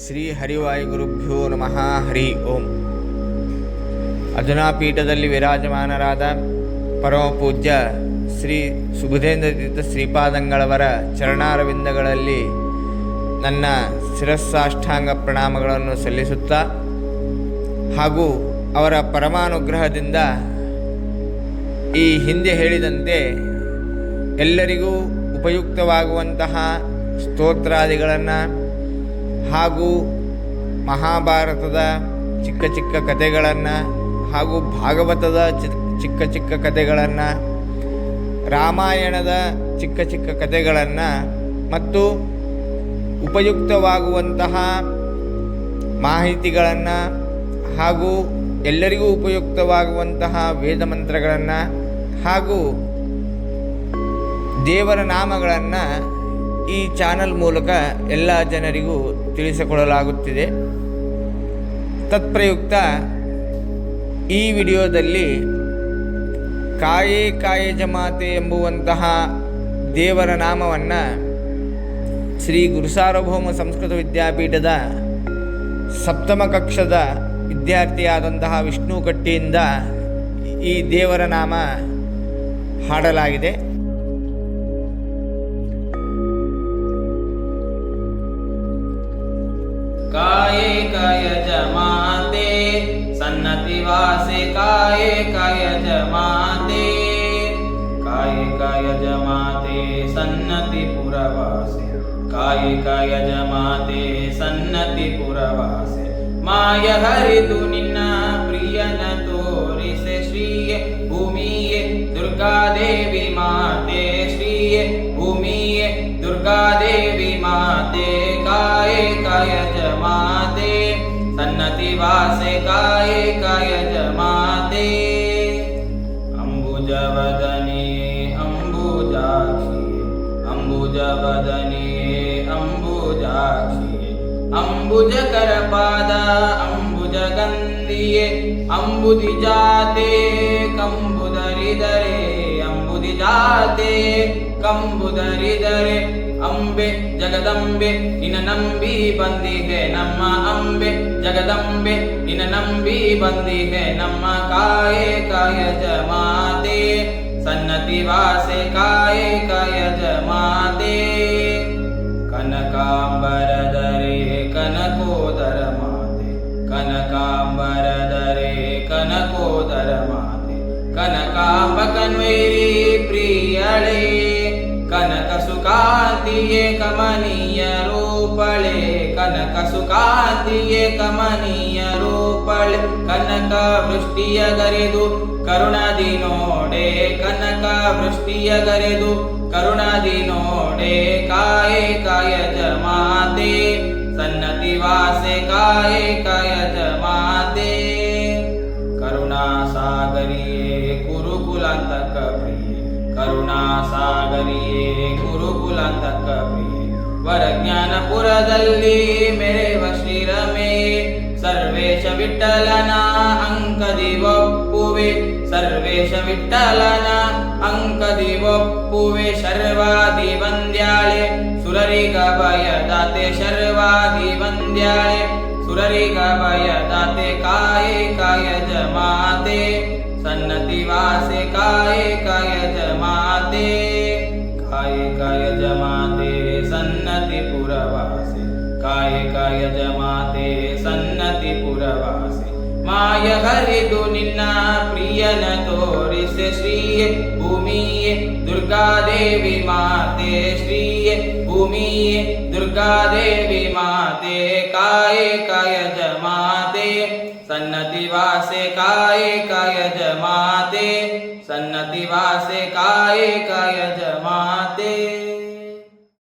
ಶ್ರೀ ಹರಿವಾಯುಗುರುಭ್ಯೋ ನಮಃ. ಹರಿ ಓಂ. ಅಧುನಾ ಪೀಠದಲ್ಲಿ ವಿರಾಜಮಾನರಾದ ಪರಮ ಪೂಜ್ಯ ಶ್ರೀ ಸುಬುಧೇಂದ್ರ ತೀರ್ಥ ಶ್ರೀಪಾದಂಗಳವರ ಚರಣಾರವಿಂದಗಳಲ್ಲಿ ನನ್ನ ಶಿರಸ್ಸಾಷ್ಟಾಂಗ ಪ್ರಣಾಮಗಳನ್ನು ಸಲ್ಲಿಸುತ್ತಾ ಹಾಗೂ ಅವರ ಪರಮಾನುಗ್ರಹದಿಂದ ಈ ಹಿಂದೆ ಹೇಳಿದಂತೆ ಎಲ್ಲರಿಗೂ ಉಪಯುಕ್ತವಾಗುವಂತಹ ಸ್ತೋತ್ರಾದಿಗಳನ್ನು ಹಾಗೂ ಮಹಾಭಾರತದ ಚಿಕ್ಕ ಚಿಕ್ಕ ಕಥೆಗಳನ್ನು ಹಾಗೂ ಭಾಗವತದ ಚಿಕ್ಕ ಚಿಕ್ಕ ಕಥೆಗಳನ್ನು, ರಾಮಾಯಣದ ಚಿಕ್ಕ ಚಿಕ್ಕ ಕಥೆಗಳನ್ನು ಮತ್ತು ಉಪಯುಕ್ತವಾಗುವಂತಹ ಮಾಹಿತಿಗಳನ್ನು ಹಾಗೂ ಎಲ್ಲರಿಗೂ ಉಪಯುಕ್ತವಾಗುವಂತಹ ವೇದ ಮಂತ್ರಗಳನ್ನು ಹಾಗೂ ದೇವರ ನಾಮಗಳನ್ನು ಈ ಚಾನಲ್ ಮೂಲಕ ಎಲ್ಲ ಜನರಿಗೂ ತಿಳಿಸಿಕೊಡಲಾಗುತ್ತಿದೆ. ತತ್ಪ್ರಯುಕ್ತ ಈ ವಿಡಿಯೋದಲ್ಲಿ ಕಾಯೇ ಕಾಯಜಮಾತೆ ಎಂಬುವಂತಹ ದೇವರ ನಾಮವನ್ನು ಶ್ರೀ ಗುರುಸಾರ್ವಭೌಮ ಸಂಸ್ಕೃತ ವಿದ್ಯಾಪೀಠದ ಸಪ್ತಮ ಕಕ್ಷದ ವಿದ್ಯಾರ್ಥಿಯಾದಂತಹ ವಿಷ್ಣು ಕಟ್ಟಿಯಿಂದ ಈ ದೇವರ ನಾಮ ಹಾಡಲಾಗಿದೆ. काये कायज माते सन्नति वासे काये कायज माते काये कायज माते सन्नति पुरवासे काये कायज माते सन्नति पुरवासे माय हरितु निन्न प्रियन तोरिसे श्रीये भूमिये दुर्गा देवी माते श्रीये भूमिये दुर्गा देवी माते काये कायज माते सन्नति वासे काये कायज माते अंबुजवदने अंबुजाक्षी अंबुजवदने अंबुजाक्षी अंबुजकरपाद अंबुजगन्धिये अंबुदिजाते कंबुदरिदरे अंबुदिजाते कंबुदरिदरे अंबे जगदंबे निನ್ನ ನಂಬಿ ಬಂದಿಗೆ ನಮ್ಮ ಅಂಬೆ ಜಗದಂಬೆ ನಿನ್ನ ನಂಬಿ ಬಂದಿಗೆ ನಮ್ಮ ಕಾಯೇ ಕಾಯಜ ಮಾತೆ ಸನ್ನತಿ ವಾಸೆ ಕಾಯೇ ಕಾಯಜ ಮಾತೆ ಕನಕಾಂಬರದರೆ ಕನಕೋದರ ಮಾತೆ ಕನಕಾಂಬರದರೆ ಕನಕೋದರ ಮಾತೆ ಕನಕಾಂಬ ಕನ್ವೇರಿ ಪ್ರಿಯಳೇ ಕನಕ ಸುಕಾಂತಿಯೇ ಕಮನೀಯ ರೂಪಳೆ ಕನಕ ಸುಕಾಂತಿಯೇ ಕಮನೀಯ ರೂಪಳೆ ಕನಕ ವೃಷ್ಟಿಯ ಗರೆದು ಕರುಣದಿ ನೋಡೆ ಕನಕ ವೃಷ್ಟಿಯ ಗರೆದು ಕರುಣದಿ ನೋಡೆ ಕಾಯೇ ಕಾಯಜ ಮಾತೆ ಸನ್ನತಿ ವಾಸೆ ಕಾಯೇ ಕಾಯಜ ಮಾತೆ ಕರುಣಾ ಸಾಗರಿಯೇ ಕುರುಕುಲಾಂತಕ ಪ್ರಿಯೆ ಕರುಣಾ ಸಾಗರಿಯೇ ಗುರುಕುಲಾಂತಕ ಪ್ರಿಯೆ ವರಜ್ಞಾನಪುರದಲ್ಲಿ ಮೆರೆವ ಶ್ರೀರಮೇ ಸರ್ವೇಶ ವಿಠಲನ ಅಂಕದಿ ಒಪ್ಪುವೆ ಸರ್ವೇಶ ವಿಠಲನ ಅಂಕದಿ ಒಪ್ಪುವೆ ಶರ್ವಾದಿ ವಂದ್ಯಾಳೆ ಸುರರಿಗ ಭಯದಾತೆ ಶರ್ವಾದಿ ವಂದ್ಯಾಳೆ ಸುರರಿಗ ಭಯದಾತೆ ಕಾಯೇ ಕಾಯಜ ಮಾತೆ सन्नति वासे काये कायज माते काये कायज माते सन्नति पुरवासे काये कायज माते सन्नति पुरवासे माय हरिदु निन्न प्रियन तोरिसे श्रीये भूमिये दुर्गा देवी माते श्रीये भूमिये दुर्गा देवी माते काये कायज माते सन्नति वासे काये कायज माते सन्नति वासे काये कायज माते।